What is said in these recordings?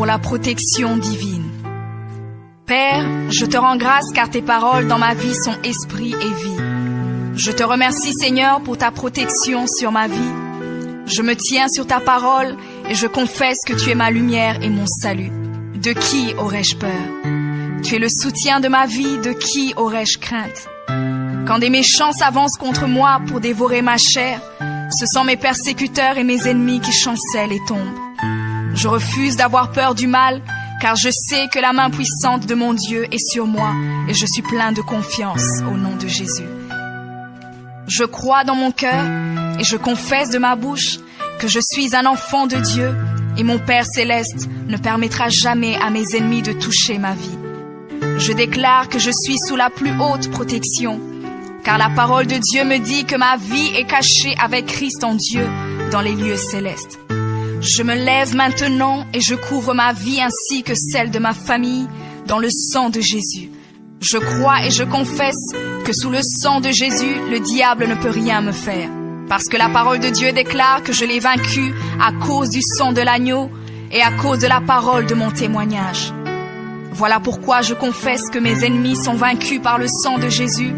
pour la protection divine. Père, je te rends grâce car tes paroles dans ma vie sont esprit et vie. Je te remercie Seigneur pour ta protection sur ma vie. Je me tiens sur ta parole et je confesse que tu es ma lumière et mon salut. De qui aurais-je peur? Tu es le soutien de ma vie, de qui aurais-je crainte? Quand des méchants s'avancent contre moi pour dévorer ma chair, ce sont mes persécuteurs et mes ennemis qui chancellent et tombent. Je refuse d'avoir peur du mal, car je sais que la main puissante de mon Dieu est sur moi et je suis plein de confiance au nom de Jésus. Je crois dans mon cœur et je confesse de ma bouche que je suis un enfant de Dieu et mon Père céleste ne permettra jamais à mes ennemis de toucher ma vie. Je déclare que je suis sous la plus haute protection, car la parole de Dieu me dit que ma vie est cachée avec Christ en Dieu dans les lieux célestes. Je me lève maintenant et je couvre ma vie ainsi que celle de ma famille dans le sang de Jésus. Je crois et je confesse que sous le sang de Jésus, le diable ne peut rien me faire, parce que la parole de Dieu déclare que je l'ai vaincu à cause du sang de l'agneau et à cause de la parole de mon témoignage. Voilà pourquoi je confesse que mes ennemis sont vaincus par le sang de Jésus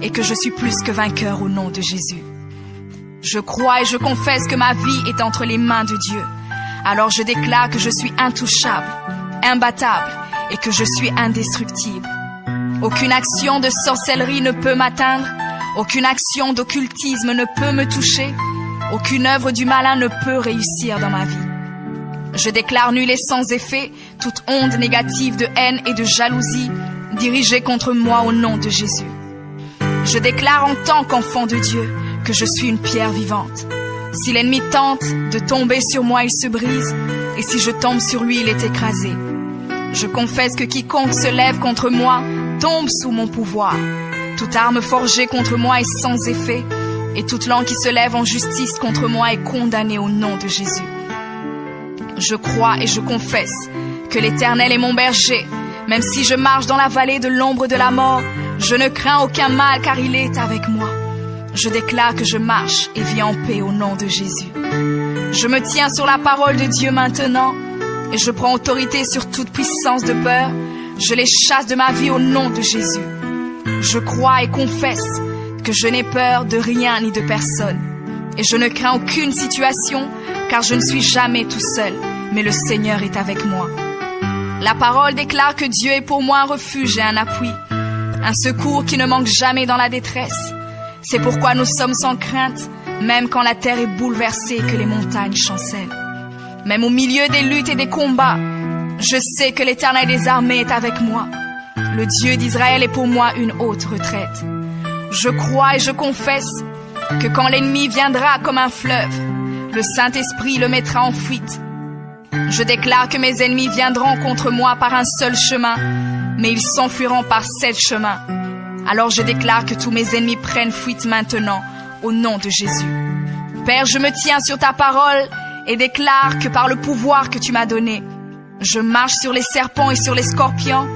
et que je suis plus que vainqueur au nom de Jésus. Je crois et je confesse que ma vie est entre les mains de Dieu. Alors je déclare que je suis intouchable, imbattable et que je suis indestructible. Aucune action de sorcellerie ne peut m'atteindre, aucune action d'occultisme ne peut me toucher, aucune œuvre du malin ne peut réussir dans ma vie. Je déclare nul et sans effet toute onde négative de haine et de jalousie dirigée contre moi au nom de Jésus. Je déclare en tant qu'enfant de Dieu que je suis une pierre vivante. Si l'ennemi tente de tomber sur moi, il se brise, et si je tombe sur lui, il est écrasé. Je confesse que quiconque se lève contre moi tombe sous mon pouvoir. Toute arme forgée contre moi est sans effet, et toute langue qui se lève en justice contre moi est condamnée au nom de Jésus. Je crois et je confesse que l'Éternel est mon berger. Même si je marche dans la vallée de l'ombre de la mort, je ne crains aucun mal car il est avec moi. Je déclare que je marche et vis en paix au nom de Jésus. Je me tiens sur la parole de Dieu maintenant et je prends autorité sur toute puissance de peur. Je les chasse de ma vie au nom de Jésus. Je crois et confesse que je n'ai peur de rien ni de personne. Et je ne crains aucune situation car je ne suis jamais tout seul, mais le Seigneur est avec moi. La parole déclare que Dieu est pour moi un refuge et un appui, un secours qui ne manque jamais dans la détresse. C'est pourquoi nous sommes sans crainte, même quand la terre est bouleversée et que les montagnes chancellent. Même au milieu des luttes et des combats, je sais que l'Éternel des armées est avec moi. Le Dieu d'Israël est pour moi une haute retraite. Je crois et je confesse que quand l'ennemi viendra comme un fleuve, le Saint-Esprit le mettra en fuite. Je déclare que mes ennemis viendront contre moi par un seul chemin, mais ils s'enfuiront par 7 chemins. Alors je déclare que tous mes ennemis prennent fuite maintenant, au nom de Jésus. Père, je me tiens sur ta parole et déclare que par le pouvoir que tu m'as donné, je marche sur les serpents et sur les scorpions,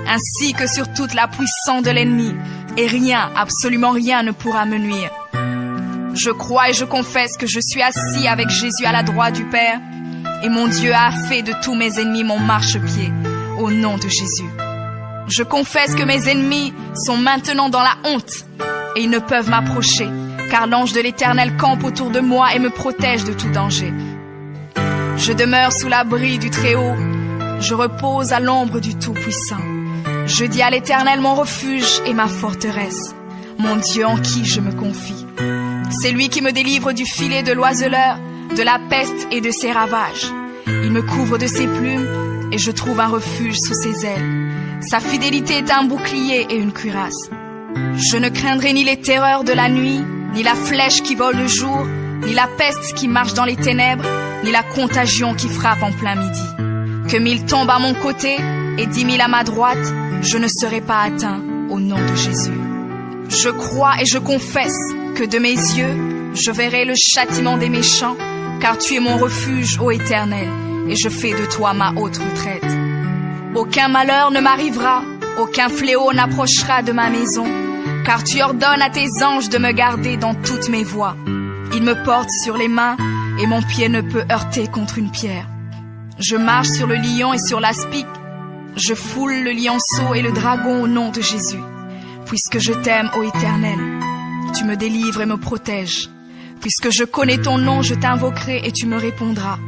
ainsi que sur toute la puissance de l'ennemi, et rien, absolument rien ne pourra me nuire. Je crois et je confesse que je suis assis avec Jésus à la droite du Père, et mon Dieu a fait de tous mes ennemis mon marchepied, au nom de Jésus. Je confesse que mes ennemis sont maintenant dans la honte, et ils ne peuvent m'approcher, car l'ange de l'Éternel campe autour de moi et me protège de tout danger. Je demeure sous l'abri du Très-Haut, je repose à l'ombre du Tout-Puissant. Je dis à l'Éternel mon refuge et ma forteresse, mon Dieu en qui je me confie. C'est lui qui me délivre du filet de l'oiseleur, de la peste et de ses ravages. Il me couvre de ses plumes et je trouve un refuge sous ses ailes. Sa fidélité est un bouclier et une cuirasse. Je ne craindrai ni les terreurs de la nuit, ni la flèche qui vole le jour, ni la peste qui marche dans les ténèbres, ni la contagion qui frappe en plein midi. Que 1000 tombent à mon côté et 10 000 à ma droite, je ne serai pas atteint au nom de Jésus. Je crois et je confesse que de mes yeux, je verrai le châtiment des méchants, car tu es mon refuge, ô Éternel, et je fais de toi ma haute retraite. Aucun malheur ne m'arrivera, aucun fléau n'approchera de ma maison, car tu ordonnes à tes anges de me garder dans toutes mes voies. Ils me portent sur les mains, et mon pied ne peut heurter contre une pierre. Je marche sur le lion et sur l'aspic. Je foule le lionceau et le dragon au nom de Jésus. Puisque je t'aime, ô Éternel, tu me délivres et me protèges. Puisque je connais ton nom, je t'invoquerai et tu me répondras.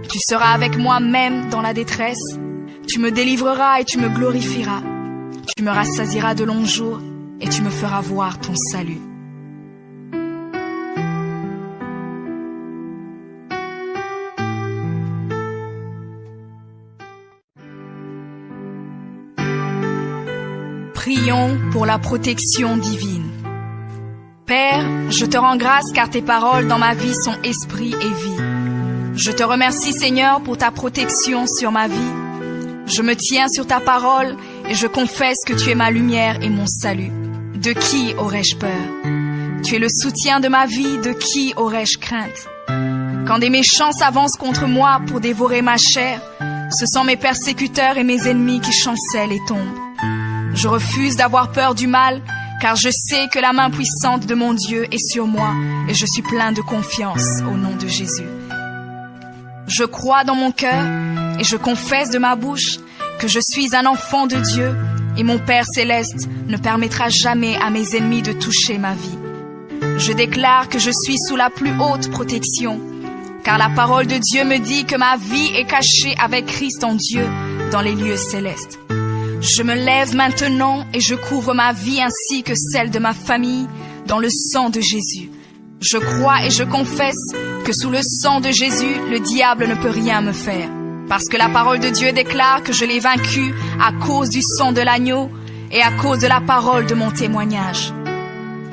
Tu seras avec moi même dans la détresse. Tu me délivreras et tu me glorifieras. Tu me rassasieras de longs jours et tu me feras voir ton salut. Prions pour la protection divine. Père, je te rends grâce car tes paroles dans ma vie sont esprit et vie. Je te remercie Seigneur pour ta protection sur ma vie. Je me tiens sur ta parole et je confesse que tu es ma lumière et mon salut. De qui aurais-je peur? Tu es le soutien de ma vie, de qui aurais-je crainte? Quand des méchants s'avancent contre moi pour dévorer ma chair, ce sont mes persécuteurs et mes ennemis qui chancellent et tombent. Je refuse d'avoir peur du mal, car je sais que la main puissante de mon Dieu est sur moi et je suis plein de confiance au nom de Jésus. Je crois dans mon cœur et je confesse de ma bouche que je suis un enfant de Dieu et mon Père céleste ne permettra jamais à mes ennemis de toucher ma vie. Je déclare que je suis sous la plus haute protection, car la parole de Dieu me dit que ma vie est cachée avec Christ en Dieu dans les lieux célestes. Je me lève maintenant et je couvre ma vie ainsi que celle de ma famille dans le sang de Jésus. Je crois et je confesse que sous le sang de Jésus, le diable ne peut rien me faire. Parce que la parole de Dieu déclare que je l'ai vaincu à cause du sang de l'agneau et à cause de la parole de mon témoignage.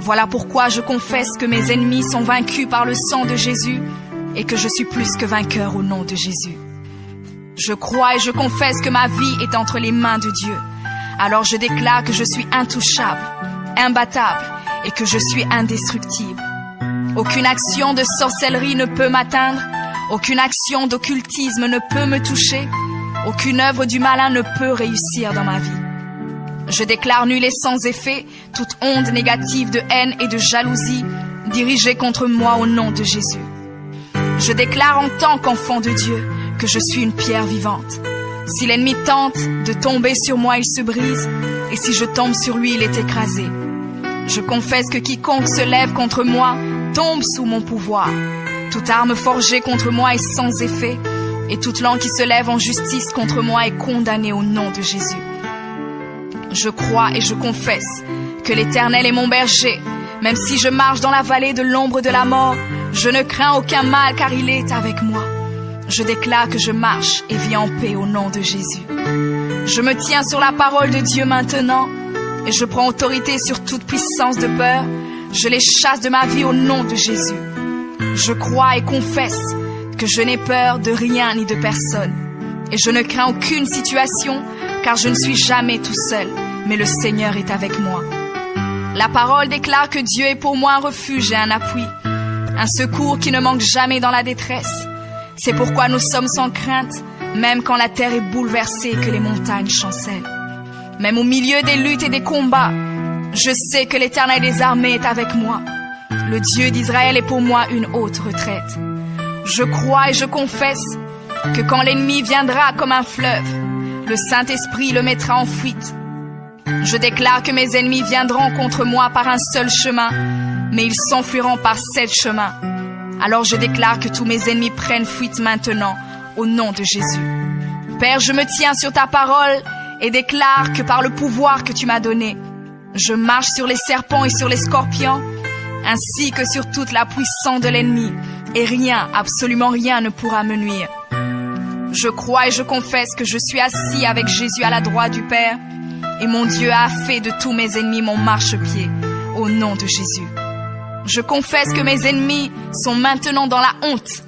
Voilà pourquoi je confesse que mes ennemis sont vaincus par le sang de Jésus et que je suis plus que vainqueur au nom de Jésus. Je crois et je confesse que ma vie est entre les mains de Dieu. Alors je déclare que je suis intouchable, imbattable et que je suis indestructible. Aucune action de sorcellerie ne peut m'atteindre, aucune action d'occultisme ne peut me toucher, aucune œuvre du malin ne peut réussir dans ma vie. Je déclare nul et sans effet toute onde négative de haine et de jalousie dirigée contre moi au nom de Jésus. Je déclare en tant qu'enfant de Dieu que je suis une pierre vivante. Si l'ennemi tente de tomber sur moi, il se brise, et si je tombe sur lui, il est écrasé. Je confesse que quiconque se lève contre moi tombe sous mon pouvoir. Toute arme forgée contre moi est sans effet, et toute langue qui se lève en justice contre moi est condamnée au nom de Jésus. Je crois et je confesse que l'Éternel est mon berger. Même si je marche dans la vallée de l'ombre de la mort, je ne crains aucun mal car il est avec moi. Je déclare que je marche et vis en paix au nom de Jésus. Je me tiens sur la parole de Dieu maintenant et je prends autorité sur toute puissance de peur. Je les chasse de ma vie au nom de Jésus. Je crois et confesse que je n'ai peur de rien ni de personne. Et je ne crains aucune situation car je ne suis jamais tout seul, mais le Seigneur est avec moi. La parole déclare que Dieu est pour moi un refuge et un appui, un secours qui ne manque jamais dans la détresse. C'est pourquoi nous sommes sans crainte, même quand la terre est bouleversée et que les montagnes chancellent. Même au milieu des luttes et des combats, je sais que l'Éternel des armées est avec moi. Le Dieu d'Israël est pour moi une haute retraite. Je crois et je confesse que quand l'ennemi viendra comme un fleuve, le Saint-Esprit le mettra en fuite. Je déclare que mes ennemis viendront contre moi par un seul chemin, mais ils s'enfuiront par 7 chemins. Alors je déclare que tous mes ennemis prennent fuite maintenant, au nom de Jésus. Père, je me tiens sur ta parole et déclare que par le pouvoir que tu m'as donné, je marche sur les serpents et sur les scorpions, ainsi que sur toute la puissance de l'ennemi, et rien, absolument rien ne pourra me nuire. Je crois et je confesse que je suis assis avec Jésus à la droite du Père, et mon Dieu a fait de tous mes ennemis mon marchepied, au nom de Jésus. Je confesse que mes ennemis sont maintenant dans la honte,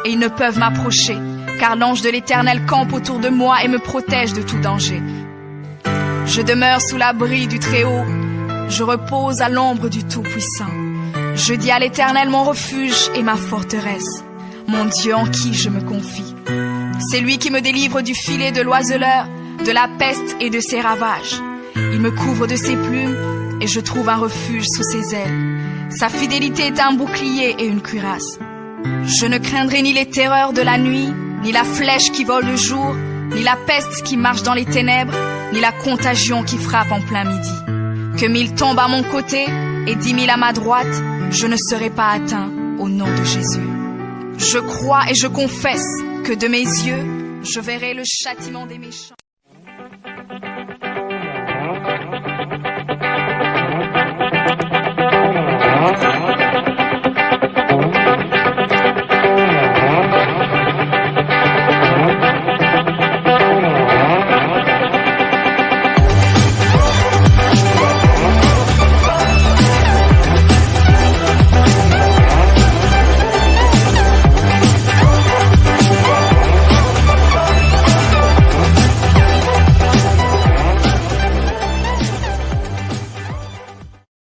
et ils ne peuvent m'approcher, car l'ange de l'Éternel campe autour de moi et me protège de tout danger. Je demeure sous l'abri du Très-Haut, je repose à l'ombre du Tout-Puissant. Je dis à l'Éternel mon refuge et ma forteresse, mon Dieu en qui je me confie. C'est lui qui me délivre du filet de l'oiseleur, de la peste et de ses ravages. Il me couvre de ses plumes et je trouve un refuge sous ses ailes. Sa fidélité est un bouclier et une cuirasse. Je ne craindrai ni les terreurs de la nuit, ni la flèche qui vole le jour, ni la peste qui marche dans les ténèbres, ni la contagion qui frappe en plein midi. Que 1000 tombent à mon côté et 10 000 à ma droite, je ne serai pas atteint au nom de Jésus. Je crois et je confesse que de mes yeux, je verrai le châtiment des méchants.